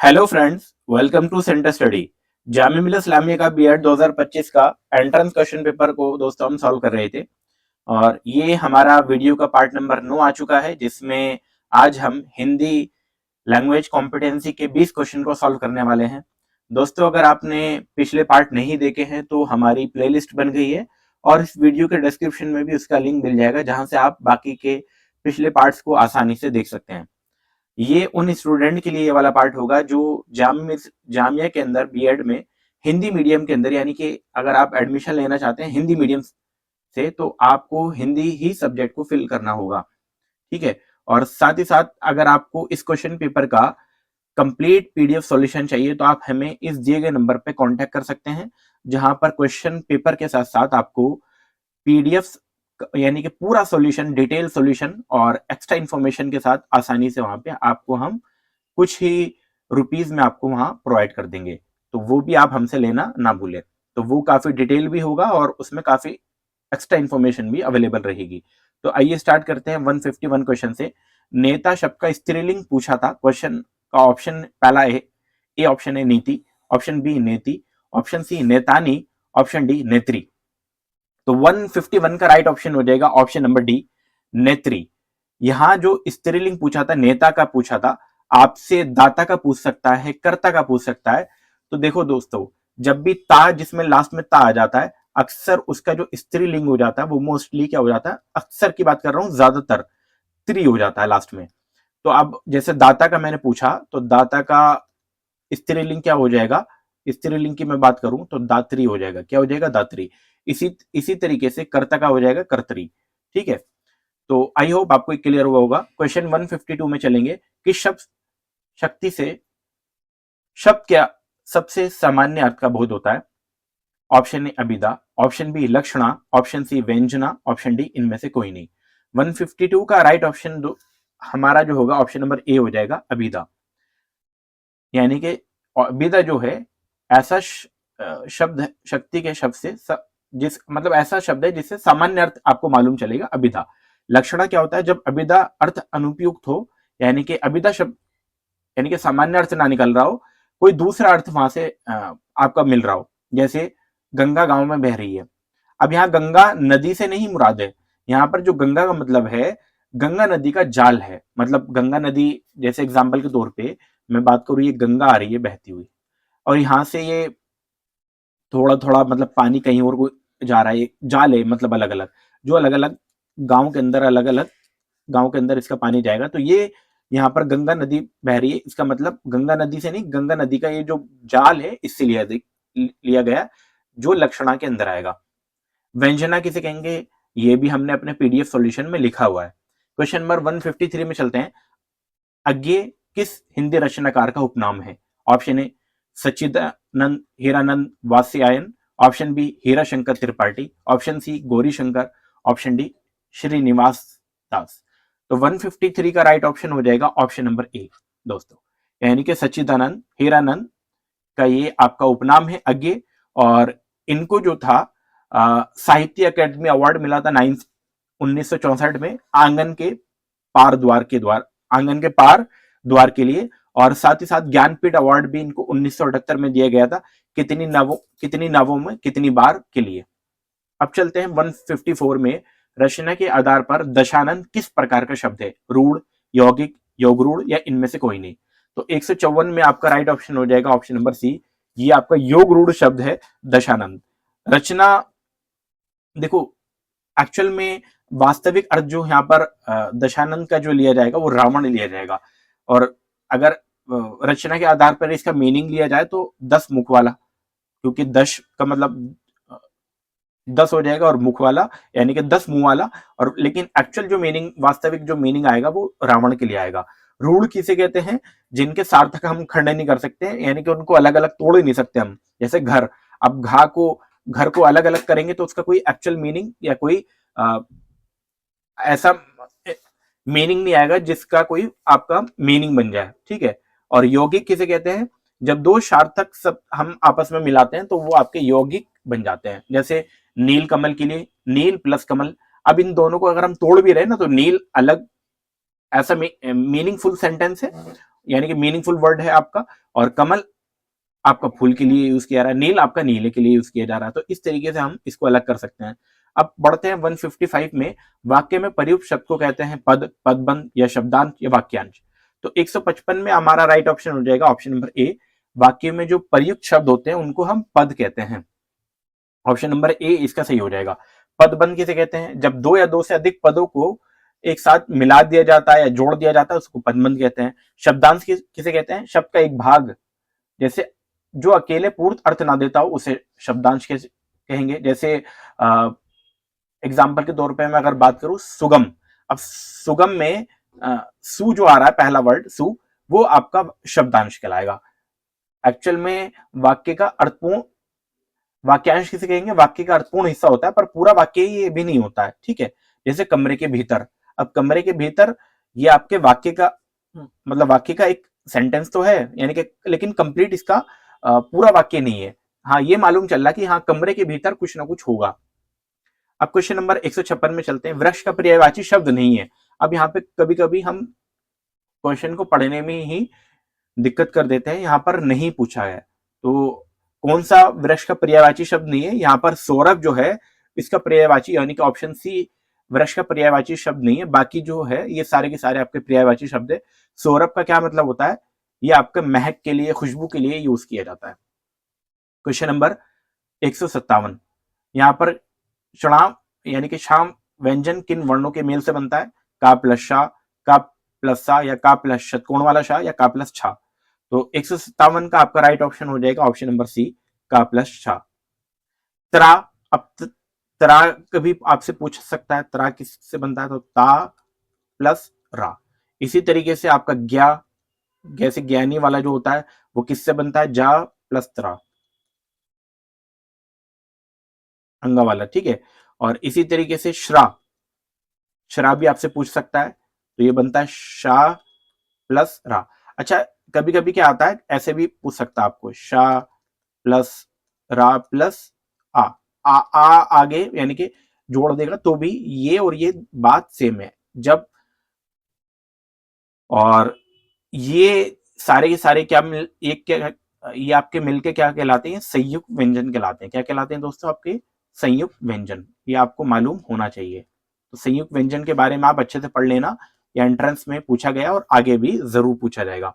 Hello friends, welcome to centre study. Jamia Millia Islamia का BEd 2025 का entrance question paper को दोस्तों हम सॉल्व कर रहे थे और ये हमारा वीडियो का पार्ट नंबर 9 आ चुका है, जिसमें आज हम हिंदी लैंग्वेज कॉम्पिटेंसी के 20 क्वेश्चन को सॉल्व करने वाले हैं। दोस्तों, अगर आपने पिछले पार्ट नहीं देखे हैं तो हमारी प्लेलिस्ट बन गई है और इस वीडियो के डिस्क्रिप्शन में भी उसका लिंक मिल जाएगा, जहां से आप बाकी के पिछले पार्ट्स को आसानी से देख सकते हैं। ये उन स्टूडेंट के लिए ये वाला पार्ट होगा जो जामिया के अंदर बीएड में हिंदी मीडियम के अंदर, यानी कि अगर आप एडमिशन लेना चाहते हैं हिंदी मीडियम से तो आपको हिंदी ही सब्जेक्ट को फिल करना होगा। ठीक है। और साथ ही साथ अगर आपको इस क्वेश्चन पेपर का कंप्लीट पीडीएफ सॉल्यूशन चाहिए तो आप हमें इस दिए गए नंबर पे कांटेक्ट कर सकते हैं, जहां पर क्वेश्चन पेपर के साथ साथ आपको पीडीएफ यानी कि पूरा सॉल्यूशन, डिटेल सॉल्यूशन और एक्स्ट्रा इंफॉर्मेशन के साथ आसानी से वहां पे आपको हम कुछ ही रुपीज में आपको वहां प्रोवाइड कर देंगे। तो वो भी आप हमसे लेना ना भूलें। तो वो काफी डिटेल भी होगा और उसमें काफी एक्स्ट्रा इंफॉर्मेशन भी अवेलेबल रहेगी। तो आइए स्टार्ट करते हैं 151 क्वेश्चन से। नेता शब्द का स्त्रीलिंग पूछा था। क्वेश्चन का ऑप्शन पहला है, ए ऑप्शन है नीति, ऑप्शन बी नेति, ऑप्शन सी नेतानी, ऑप्शन डी नेत्री। तो 151 का राइट ऑप्शन हो जाएगा ऑप्शन नंबर डी, नेत्री। यहां जो स्त्रीलिंग पूछा था, नेता का पूछा था, आपसे दाता का पूछ सकता है, कर्ता का पूछ सकता है। तो देखो दोस्तों, जब भी ता, जिसमें लास्ट में ता आ जाता है, अक्सर उसका जो स्त्रीलिंग हो जाता है वो मोस्टली क्या हो जाता है, अक्सर की बात कर रहा हूं, ज्यादातर त्री हो जाता है लास्ट में। तो अब जैसे दाता का मैंने पूछा तो दाता का स्त्रीलिंग क्या हो जाएगा, स्त्रीलिंग की मैं बात करूं तो दात्री हो जाएगा। क्या हो जाएगा? दात्री। इसी तरीके से कर्ता का हो जाएगा कर्तरी। ठीक है। तो आई होप आपको क्लियर हुआ होगा। क्वेश्चन 152 में चलेंगे। किस शब्द शक्ति से शब्द क्या सबसे सामान्य अर्थ का बोध होता है? ऑप्शन ए अभिधा, ऑप्शन बी लक्षणा, ऑप्शन सी व्यंजना, ऑप्शन डी इनमें से कोई नहीं। 152 का राइट ऑप्शन हमारा जो होगा ऑप्शन नंबर ए हो जाएगा, अभिधा। यानी कि अभिधा जो है ऐसा शब्द, शक्ति के शब्द से जिस मतलब ऐसा शब्द है जिससे सामान्य अर्थ आपको मालूम चलेगा, अभिधा। लक्षणा क्या होता है? जब अभिधा अर्थ अनुपयुक्त हो, यानी कि अभिधा शब्द यानी कि सामान्य अर्थ ना निकल रहा हो, कोई दूसरा अर्थ वहां से आपका मिल रहा हो। जैसे गंगा गांव में बह रही है। अब यहाँ गंगा नदी से नहीं मुराद है। यहाँ पर जो गंगा का मतलब है, गंगा नदी का जाल है। मतलब गंगा नदी, जैसे एग्जाम्पल के तौर पे मैं बात करूं, ये गंगा आ रही है बहती हुई और यहाँ से ये थोड़ा थोड़ा मतलब पानी कहीं और को जा रहा है, जाल है, मतलब अलग अलग, जो अलग अलग गांव के अंदर, अलग अलग गांव के अंदर इसका पानी जाएगा। तो ये यहाँ पर गंगा नदी बह रही है, इसका मतलब गंगा नदी से नहीं, गंगा नदी का ये जो जाल है इससे लिया गया, जो लक्षणा के अंदर आएगा। व्यंजना किसे कहेंगे, ये भी हमने अपने पीडीएफ सॉल्यूशन में लिखा हुआ है। क्वेश्चन नंबर 153 में चलते हैं। अज्ञे किस हिंदी रचनाकार का उपनाम है? Option A Sachchidanand Hiranand Vatsyayan, option B Hira Shankar Tripathi, option C Gauri Shankar, option D Shrinivas Das. तो 153 का राइट ऑप्शन हो जाएगा ऑप्शन नंबर ए दोस्तों, यानी कि सच्चिदानंद हीरानंद का ये आपका उपनाम है अज्ञे। और इनको जो था साहित्य अकेडमी अवार्ड मिला था 1964 में, आंगन के पार द्वार के लिए। और साथ ही साथ ज्ञानपीठ अवार्ड भी इनको 1978 में दिया गया था, कितनी नावों में कितनी बार के लिए। अब चलते हैं 154 में। रचना के आधार पर दशानंद किस प्रकार का शब्द है? रूढ़, यौगिक, योगरूढ़ या इनमें से कोई नहीं। तो 154 में आपका राइट ऑप्शन हो जाएगा ऑप्शन नंबर सी, ये आपका योगरूढ़ शब्द है दशानंद। रचना देखो, एक्चुअल में वास्तविक अर्थ जो यहाँ पर दशानंद का जो लिया जाएगा वो रावण लिया जाएगा। और अगर रचना के आधार पर इसका मीनिंग लिया जाए तो 10 मुख वाला, क्योंकि 10 का मतलब 10 हो जाएगा और मुख वाला यानी कि 10 मुंह वाला। और लेकिन एक्चुअल जो मीनिंग, वास्तविक जो मीनिंग आएगा वो रावण के लिए आएगा। रूढ़ किसे कहते हैं? जिनके सार्थक हम खंडन नहीं कर सकते, यानी कि उनको अलग अलग तोड़ ही नहीं सकते हम। जैसे घर, अब घर को अलग अलग करेंगे तो उसका कोई एक्चुअल मीनिंग या कोई ऐसा मीनिंग नहीं आएगा जिसका कोई आपका मीनिंग बन जाए। ठीक है। और यौगिक किसे कहते हैं? जब दो सार्थक सब हम आपस में मिलाते हैं तो वो आपके यौगिक बन जाते हैं। जैसे नील कमल के लिए नील प्लस कमल। अब इन दोनों को अगर हम तोड़ भी रहे ना तो नील अलग, ऐसा मीनिंगफुल सेंटेंस है, यानी कि मीनिंगफुल वर्ड है आपका, और कमल आपका फूल के लिए यूज किया जा रहा है, नील आपका नीले के लिए यूज किया जा रहा है। तो इस तरीके से हम इसको अलग कर सकते हैं। अब बढ़ते हैं 155 में, वाक्य में प्रयुक्त शब्द को कहते हैं पद, पदबंध या शब्दांश या वाक्यांश। तो 155 में हमारा राइट ऑप्शन हो जाएगा ऑप्शन नंबर ए, वाक्य में जो प्रयुक्त शब्द होते हैं उनको हम पद कहते हैं। ऑप्शन नंबर ए इसका सही हो जाएगा। पदबंध किसे कहते हैं? जब दो या दो से अधिक पदों को एक साथ मिला दिया जाता है या जोड़ दिया जाता है उसको पदबंध कहते हैं। शब्दांश किसे कहते हैं? शब्द का एक भाग, जैसे जो अकेले पूर्ण अर्थ ना देता हो उसे शब्दांश कहेंगे। जैसे एग्जाम्पल के तौर पे मैं अगर बात करूं सुगम, अब सुगम में सु जो आ रहा है पहला वर्ड सु, वो आपका शब्दांश कहलाएगा। एक्चुअल में वाक्य का अर्थपूर्ण, वाक्यांश किसे कहेंगे? वाक्य का अर्थपूर्ण हिस्सा होता है पर पूरा वाक्य ये भी नहीं होता है, ठीक है। जैसे कमरे के भीतर, अब कमरे के भीतर ये आपके वाक्य का मतलब वाक्य का एक सेंटेंस तो है, यानी कि लेकिन कंप्लीट इसका पूरा वाक्य नहीं है। हाँ ये मालूम चल रहा कि हाँ कमरे के भीतर कुछ ना कुछ होगा। अब क्वेश्चन नंबर 156 में चलते हैं। वृक्ष का पर्यायवाची शब्द नहीं है। अब यहाँ पे कभी कभी हम क्वेश्चन को पढ़ने में ही दिक्कत कर देते हैं, यहाँ पर नहीं पूछा है तो कौन सा वृक्ष का पर्यायवाची शब्द नहीं है? यहाँ पर सौरभ जो है इसका पर्यायवाची, यानी कि ऑप्शन सी वृक्ष का पर्यायवाची शब्द नहीं है। बाकी जो है ये सारे के सारे आपके पर्यायवाची शब्द है। सौरभ का क्या मतलब होता है? ये आपके महक के लिए, खुशबू के लिए यूज किया जाता है। क्वेश्चन नंबर 157, यहाँ पर चुनाव यानी कि शाम व्यंजन किन वर्णों के मेल से बनता है? का प्लस शाह, का प्लस सा, या का प्लस षटकोण वाला शाह, या का प्लस छा। तो 157 का आपका राइट ऑप्शन हो जाएगा ऑप्शन नंबर सी, का प्लस छा। त्रा, अब त्रा कभी आपसे पूछ सकता है त्रा किससे बनता है? तो ता प्लस रा। इसी तरीके से आपका ज्ञा, जैसे ज्ञानी वाला जो होता है वो किससे बनता है? जा प्लस त्रा, अंगा वाला, ठीक है। और इसी तरीके से श्रा, श्रा भी आपसे पूछ सकता है, तो ये बनता है शाह प्लस रा। अच्छा कभी कभी क्या आता है, ऐसे भी पूछ सकता है आपको, शाह प्लस रा प्लस आ, आ आगे यानी कि जोड़ देगा तो भी ये और ये बात सेम है। जब और ये सारे के सारे क्या मिल एक क्या, ये आपके मिलके क्या कहलाते हैं? संयुक्त व्यंजन कहलाते हैं। क्या कहलाते हैं दोस्तों? आपके संयुक्त व्यंजन। ये आपको मालूम होना चाहिए। तो संयुक्त व्यंजन के बारे में आप अच्छे से पढ़ लेना, या एंट्रेंस में पूछा गया और आगे भी जरूर पूछा जाएगा।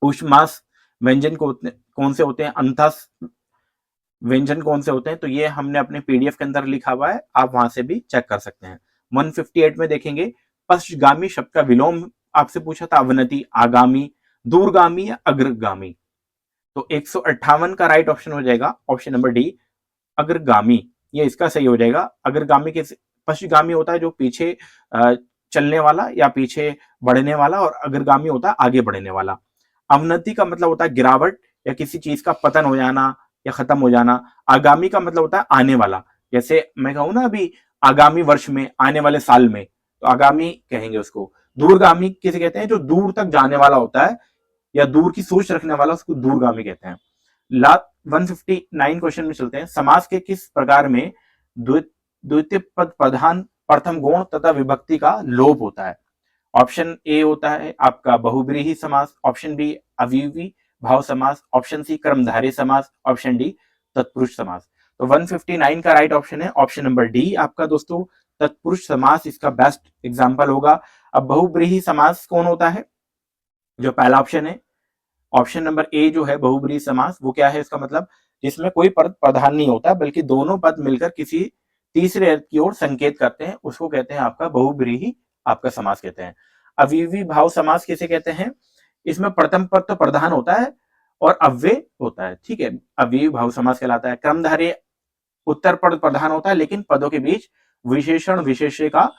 पुष्पमास व्यंजन कौन से होते हैं? अंतस व्यंजन कौन से होते हैं? तो ये हमने अपने पीडीएफ के अंदर लिखा हुआ है, आप वहां से भी चेक कर सकते हैं। 158 में देखेंगे, पश्चगामी शब्द का विलोम आपसे पूछा था, अवनति, आगामी, दूरगामी या अग्रगामी। तो 158 का राइट ऑप्शन हो जाएगा ऑप्शन नंबर डी, अग्रगामी। ये इसका सही हो जाएगा। अग्रगामी के पश्चगामी होता है जो पीछे चलने वाला या पीछे बढ़ने वाला, और अग्रगामी होता है आगे बढ़ने वाला। अवनति का मतलब होता है गिरावट या किसी चीज का पतन हो जाना या खत्म हो जाना। आगामी का मतलब होता है आने वाला, जैसे मैं कहूं ना अभी आगामी वर्ष में, आने वाले साल में, तो आगामी कहेंगे उसको। दूरगामी किसे कहते हैं? जो दूर तक जाने वाला होता है या दूर की सोच रखने वाला, उसको दूरगामी कहते हैं। लास्ट 159 क्वेश्चन में चलते हैं। समास के किस प्रकार में द्वितीय पद प्रधान प्रथम गुण तथा विभक्ति का लोप होता है? ऑप्शन ए होता है आपका बहुब्रीहि समास, ऑप्शन बी अव्ययी भाव समास, ऑप्शन सी कर्मधारय समास, ऑप्शन डी तत्पुरुष समास। तो 159 का राइट ऑप्शन है ऑप्शन नंबर डी आपका दोस्तों, तत्पुरुष समास इसका बेस्ट एग्जांपल होगा। अब बहुब्रीहि समास कौन होता है? जो पहला ऑप्शन है, ऑप्शन नंबर ए जो है बहुब्रीहि समास, वो क्या है इसका मतलब? जिसमें कोई पद प्रधान नहीं होता बल्कि दोनों पद मिलकर किसी तीसरे अर्थ की ओर संकेत करते हैं, उसको कहते हैं आपका बहुब्रीहि आपका समास कहते हैं। अव्ययी भाव समास किसे कहते हैं? इसमें प्रथम पद तो प्रधान होता है और अव्यय होता है, ठीक है, अव्ययी भाव समास कहलाता है। क्रमधारय उत्तर पद प्रधान होता है लेकिन पदों के बीच विशेषण विशेष्य का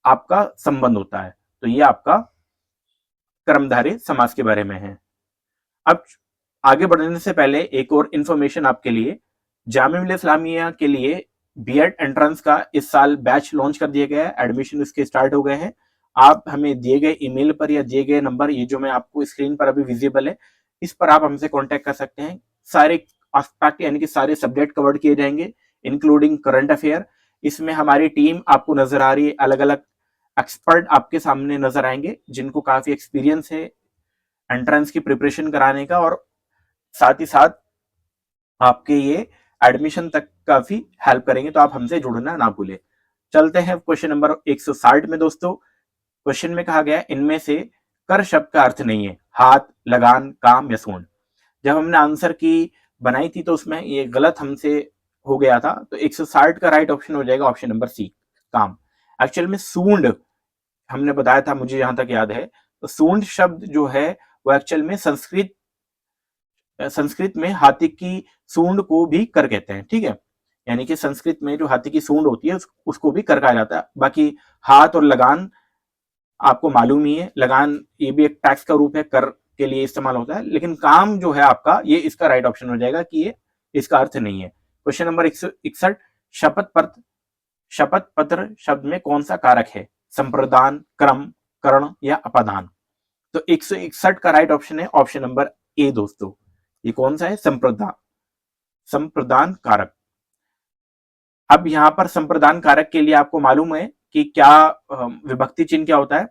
आपका संबंध होता है, तो ये आपका कर्मधारय समास के बारे में है। अब आगे बढ़ने से पहले एक और इंफॉर्मेशन आपके लिए, जामिया मिल्लिया इस्लामिया के लिए बीएड एंट्रेंस का इस साल बैच लॉन्च कर दिया गया है। एडमिशन इसके स्टार्ट हो गए हैं। आप हमें दिए गए ईमेल पर या दिए गए नंबर, ये जो मैं आपको स्क्रीन पर अभी विजिबल है, इस पर आप हमसे कांटेक्ट कर सकते हैं। सारे एस्पेक्ट यानी कि सारे सब्जेक्ट कवर किए जाएंगे इंक्लूडिंग करंट अफेयर। इसमें हमारी टीम आपको नजर आ रही है, अलग अलग एक्सपर्ट आपके सामने नजर आएंगे जिनको काफी एक्सपीरियंस है एंट्रेंस की प्रिपरेशन कराने का, और साथ ही साथ आपके ये एडमिशन तक काफी हेल्प करेंगे। तो आप हमसे जुड़ना ना भूले। चलते हैं क्वेश्चन नंबर 160 में दोस्तों। क्वेश्चन में कहा गया इनमें से कर शब्द का अर्थ नहीं है, हाथ, लगान, काम या सूंड। जब हमने आंसर की बनाई थी तो उसमें ये गलत हमसे हो गया था, तो 160 का राइट ऑप्शन हो जाएगा ऑप्शन नंबर सी, काम। एक्चुअल में सूंड हमने बताया था, मुझे जहां तक याद है, तो सूंड शब्द जो है वो एक्चुअल में संस्कृत में हाथी की सूंड को भी कर कहते हैं, ठीक है। यानी कि संस्कृत में जो हाथी की सूंड होती है उसको भी कर कहा जाता है। बाकी हाथ और लगान आपको मालूम ही है, लगान ये भी एक टैक्स का रूप है, कर के लिए इस्तेमाल होता है। लेकिन काम जो है आपका, ये इसका राइट ऑप्शन हो जाएगा कि ये इसका अर्थ नहीं है। क्वेश्चन नंबर 161, शपथ पत्र शब्द में कौन सा कारक है, संप्रदान, क्रम, कर्ण या अपादान। तो 161 का राइट ऑप्शन है ऑप्शन नंबर ए दोस्तों। ये कौन सा है, संप्रदान कारक। अब यहां पर संप्रदान कारक के लिए आपको मालूम है कि क्या विभक्ति चिन्ह क्या होता है।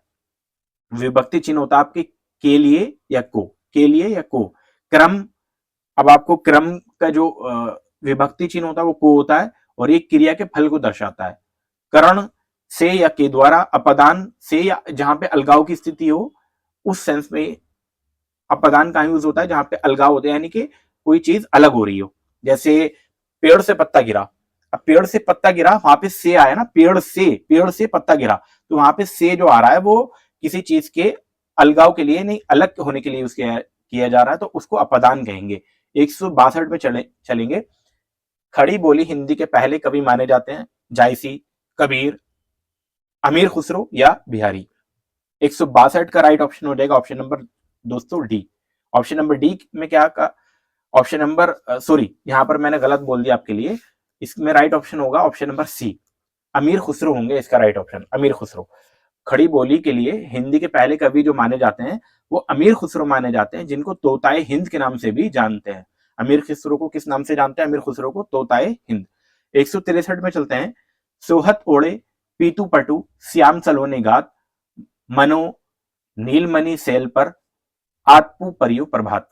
विभक्ति चिन्ह होता है आपके के लिए या को, के लिए या को। क्रम, अब आपको क्रम का जो विभक्ति चिन्ह होता है वो को होता है, और ये क्रिया के फल को दर्शाता है। कर्ण से या के द्वारा, अपदान से या जहां पे अलगाव की स्थिति हो, उस सेंस में अपदान का यूज होता है जहां पे अलगाव होता है, यानी कि कोई चीज अलग हो रही हो। जैसे पेड़ से पत्ता गिरा, अब पेड़ से पत्ता गिरा, वहां पे से आया ना, पेड़ से पत्ता गिरा, तो वहां पे से जो आ रहा है वो किसी चीज के अलगाव के लिए नहीं, अलग होने के लिए यूज किया जा रहा है, तो उसको अपदान कहेंगे। 162 में चलेंगे। खड़ी बोली हिंदी के पहले कवि माने जाते हैं, जायसी, कबीर, अमीर खुसरो या बिहारी। 162 का राइट ऑप्शन हो जाएगा ऑप्शन नंबर दोस्तों डी। ऑप्शन नंबर डी में क्या का ऑप्शन नंबर सॉरी, यहां पर मैंने गलत बोल दिया आपके लिए। इसमें राइट ऑप्शन होगा ऑप्शन नंबर सी, अमीर खुसरो होंगे इसका राइट ऑप्शन, अमीर खुसरो। खड़ी बोली के लिए हिंदी के पहले कवि जो माने जाते हैं वो अमीर खुसरो माने जाते हैं, जिनको तोताए हिंद के नाम से भी जानते हैं। अमीर खुसरो को किस नाम से जानते हैं, अमीर खुसरो को तोताए हिंद। 163 में चलते हैं। सोहत ओढ़े पीतू पटु श्याम सलोने गात, मनो नीलमणि सेल पर आत्पु परियु प्रभात।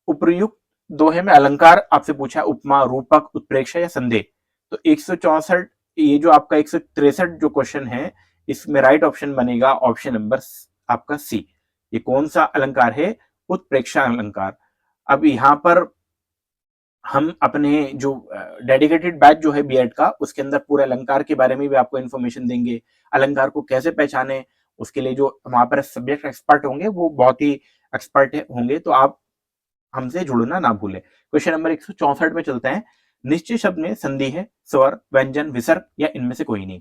उपर्युक्त दोहे में अलंकार आपसे पूछा, उपमा, रूपक, उत्प्रेक्षा या संदेह। तो 164, ये जो आपका 163 जो क्वेश्चन है, इसमें राइट ऑप्शन बनेगा ऑप्शन नंबर आपका सी। ये कौन सा अलंकार है, उत्प्रेक्षा अलंकार। अब यहां पर हम अपने जो डेडिकेटेड बैच जो है बीएड का, उसके अंदर पूरे अलंकार के बारे में भी आपको इन्फॉर्मेशन देंगे। अलंकार को कैसे पहचाने, उसके लिए जो वहां पर सब्जेक्ट एक्सपर्ट होंगे वो बहुत ही एक्सपर्ट होंगे, तो आप हमसे जुड़ना ना भूलें। क्वेश्चन नंबर 164 में चलते हैं। निश्चय शब्द में संधि है, स्वर, व्यंजन, विसर्ग या इनमें से कोई नहीं।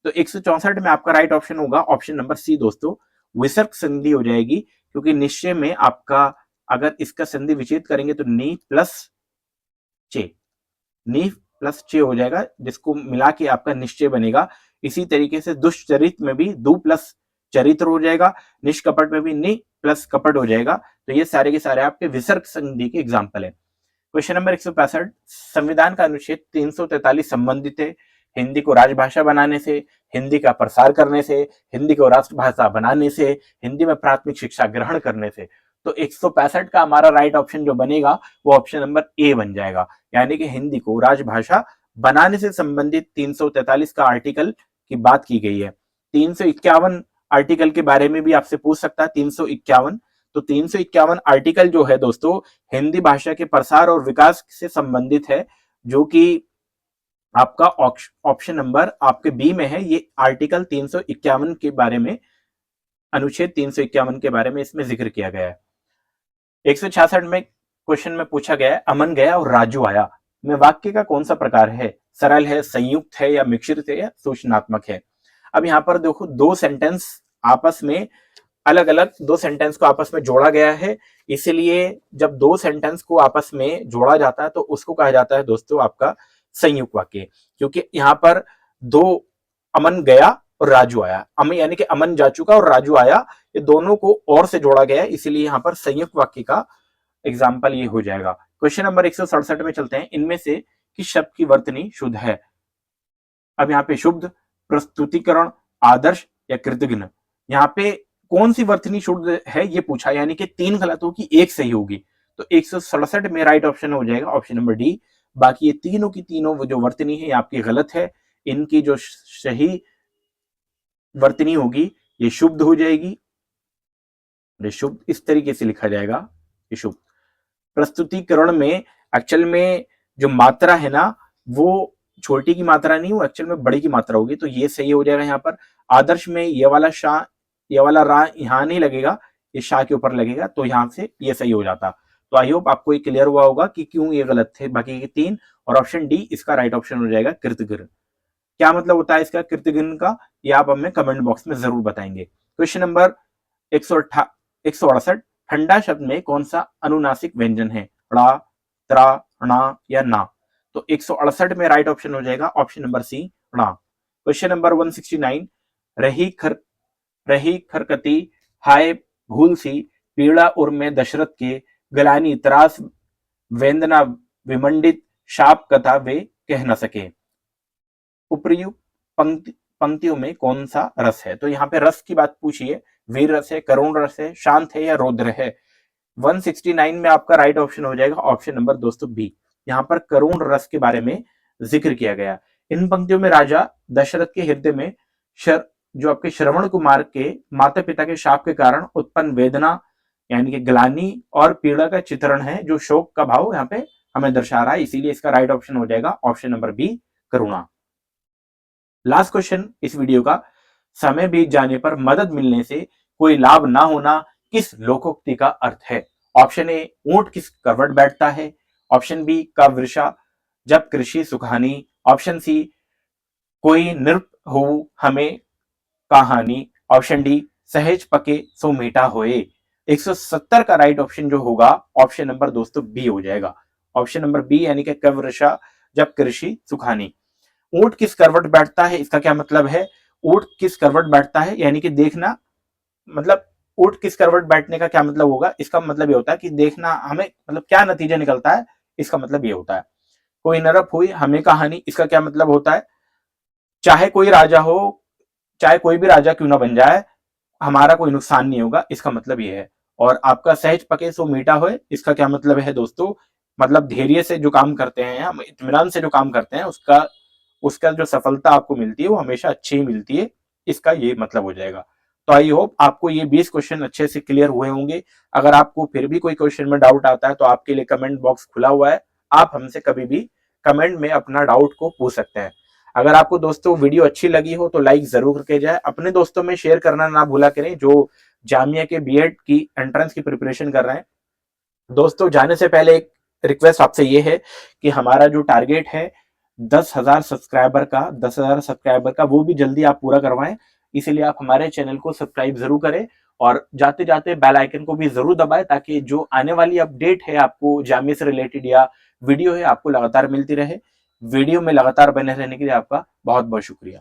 तो 164 में आपका राइट ऑप्शन होगा ऑप्शन नंबर सी दोस्तों, विसर्ग संधि हो जाएगी। क्योंकि निश्चय में आपका अगर इसका संधि विच्छेद करेंगे तो नी प्लस चे हो जाएगा, जिसको मिला के आपका निश्चय बनेगा। इसी तरीके से दुष्चरित में भी दु प्लस चरित्र हो जाएगा, निष्कपट में भी नि प्लस कपट हो जाएगा। तो ये सारे के सारे आपके विसर्ग संधि के एग्जाम्पल है। क्वेश्चन नंबर 165, संविधान का अनुच्छेद 343 संबंधित है हिंदी को राजभाषा बनाने से, हिंदी का प्रसार करने से, हिंदी को राष्ट्रभाषा बनाने से, हिंदी में प्राथमिक शिक्षा ग्रहण करने से। तो 165 का हमारा राइट ऑप्शन जो बनेगा वो ऑप्शन नंबर ए बन जाएगा। यानी कि हिंदी को राजभाषा बनाने से संबंधित 343 का आर्टिकल की बात की गई है। 351 आर्टिकल के बारे में भी आपसे पूछ सकता है, 351। तो 351 आर्टिकल जो है दोस्तों हिंदी भाषा के प्रसार और विकास से संबंधित है, जो कि आपका ऑप्शन नंबर आपके बी में है। ये आर्टिकल 351 के बारे में, अनुच्छेद 351 के बारे में इसमें जिक्र किया गया है। 166 में क्वेश्चन में पूछा गया है, अमन गया और राजू आया में वाक्य का कौन सा प्रकार है, सरल है, संयुक्त है या मिश्रित है या सूचनात्मक है। अब यहाँ पर देखो दो सेंटेंस आपस में अलग अलग, दो सेंटेंस को आपस में जोड़ा गया है। इसलिए जब दो सेंटेंस को आपस में जोड़ा जाता है तो उसको कहा जाता है दोस्तों आपका संयुक्त वाक्य। क्योंकि यहाँ पर दो, अमन गया और राजू आया, अमन यानी कि अमन जा चुका और राजू आया, ये दोनों को और से जोड़ा गया है, इसीलिए यहाँ पर संयुक्त वाक्य का एग्जाम्पल ये हो जाएगा। क्वेश्चन नंबर 167 में चलते हैं। इनमें से किस शब्द की वर्तनी शुद्ध है। अब यहाँ पे शुद्ध, प्रस्तुतिकरण, आदर्श या कृतघ्न। यहाँ पे कौन सी वर्तनी शुद्ध है ये पूछा, यानी कि 3 गलत होगी, 1 सही होगी। तो 167 में राइट ऑप्शन हो जाएगा ऑप्शन नंबर डी। बाकी ये तीनों की तीनों जो वर्तनी है आपकी गलत है। इनकी जो सही वर्तनी होगी ये शुद्ध हो जाएगी। ये शुद्ध इस तरीके से लिखा जाएगा, ये शुद्ध। प्रस्तुतिकरण में एक्चुअल में जो मात्रा है ना वो छोटी की मात्रा नहीं, वो एक्चुअल में बड़ी की मात्रा होगी, तो ये सही हो जाएगा। यहाँ पर आदर्श में ये वाला शाह, ये वाला रा यहाँ नहीं लगेगा, ये शाह के ऊपर लगेगा, तो यहाँ से ये सही हो जाता। तो आई होप आपको ये क्लियर हुआ होगा कि क्यों ये गलत थे बाकी के 3, और ऑप्शन डी इसका राइट ऑप्शन हो जाएगा कृतघ्न। क्या मतलब होता है इसका कृतघ्न का, ये आप हमें कमेंट बॉक्स में जरूर बताएंगे। क्वेश्चन नंबर 168, ठंडा शब्द में कौन सा अनुनासिक व्यंजन है, ड़ा, त्रा, णा या ना। तो 168 में राइट ऑप्शन हो जाएगा ऑप्शन नंबर सी, णा। क्वेश्चन नंबर 169, रही खरकती हाय भूल सी, पीड़ा उर में दशरथ के, गलानी त्रास वेदना विमंडित, शाप कथा वे कह न सके। उपर्युक्त पंक्तियों में कौन सा रस है। तो यहाँ पे रस की बात पूछी है, वीर रस है, करुण रस है, शांत है या रौद्र है। 169 में आपका राइट ऑप्शन हो जाएगा ऑप्शन नंबर दोस्तों बी। यहाँ पर करुण रस के बारे में जिक्र किया गया। इन पंक्तियों में राजा दशरथ के हृदय में जो आपके श्रवण कुमार के माता पिता के शाप के कारण उत्पन्न वेदना यानी कि ग्लानी और पीड़ा का चित्रण है, जो शोक का भाव यहाँ पे हमें दर्शा रहा है, इसीलिए इसका राइट ऑप्शन हो जाएगा ऑप्शन नंबर बी, करुणा। लास्ट क्वेश्चन इस वीडियो का, समय बीत जाने पर मदद मिलने से कोई लाभ ना होना किस लोकोक्ति का अर्थ है। ऑप्शन ए, ऊंट किस करवट बैठता है। ऑप्शन बी, का वृषा जब कृषि सुखानी। ऑप्शन सी, कोई नृप हो हमें कहानी। ऑप्शन डी, सहज पके सो मीठा होए। 170 का राइट ऑप्शन जो होगा ऑप्शन नंबर दोस्तों बी हो जाएगा। ऑप्शन नंबर बी यानी कि कवृषा जब कृषि सुखानी। ऊंट किस करवट बैठता है, इसका क्या मतलब है। ऊंट किस करवट बैठता है यानी कि देखना, मतलब ऊंट किस करवट बैठने का क्या मतलब होगा, इसका मतलब ये होता है कि देखना हमें, मतलब क्या नतीजा निकलता है, इसका मतलब ये होता है। कोई नरप हुई हमें कहानी, इसका क्या मतलब होता है, चाहे कोई राजा हो, चाहे कोई भी राजा क्यों ना बन जाए, हमारा कोई नुकसान नहीं होगा, इसका मतलब ये है। और आपका सहज पके सो मीठा होए, इसका क्या मतलब है दोस्तों, मतलब धैर्य से जो काम करते हैं हम, इत्मीनान से जो काम करते हैं, उसका जो सफलता आपको मिलती है वो हमेशा अच्छी ही मिलती है, इसका ये मतलब हो जाएगा। तो आई होप आपको ये 20 क्वेश्चन अच्छे से क्लियर हुए होंगे। अगर आपको फिर भी कोई क्वेश्चन में डाउट आता है तो आपके लिए कमेंट बॉक्स खुला हुआ है, आप हमसे कभी भी कमेंट में अपना डाउट को पूछ सकते हैं। अगर आपको दोस्तों वीडियो अच्छी लगी हो तो लाइक जरूर करके जाए, अपने दोस्तों में शेयर करना ना भूला करें जो जामिया के बीएड की एंट्रेंस की प्रिपरेशन कर रहे हैं। दोस्तों जाने से पहले एक रिक्वेस्ट आपसे ये है कि हमारा जो टारगेट है 10,000 सब्सक्राइबर का वो भी जल्दी आप पूरा करवाएं, इसीलिए आप हमारे चैनल को सब्सक्राइब जरूर करें और जाते जाते बेल आइकन को भी जरूर दबाएं, ताकि जो आने वाली अपडेट है आपको जामिया से रिलेटेड या वीडियो है आपको लगातार मिलती रहे। वीडियो में लगातार बने रहने के लिए आपका बहुत बहुत शुक्रिया।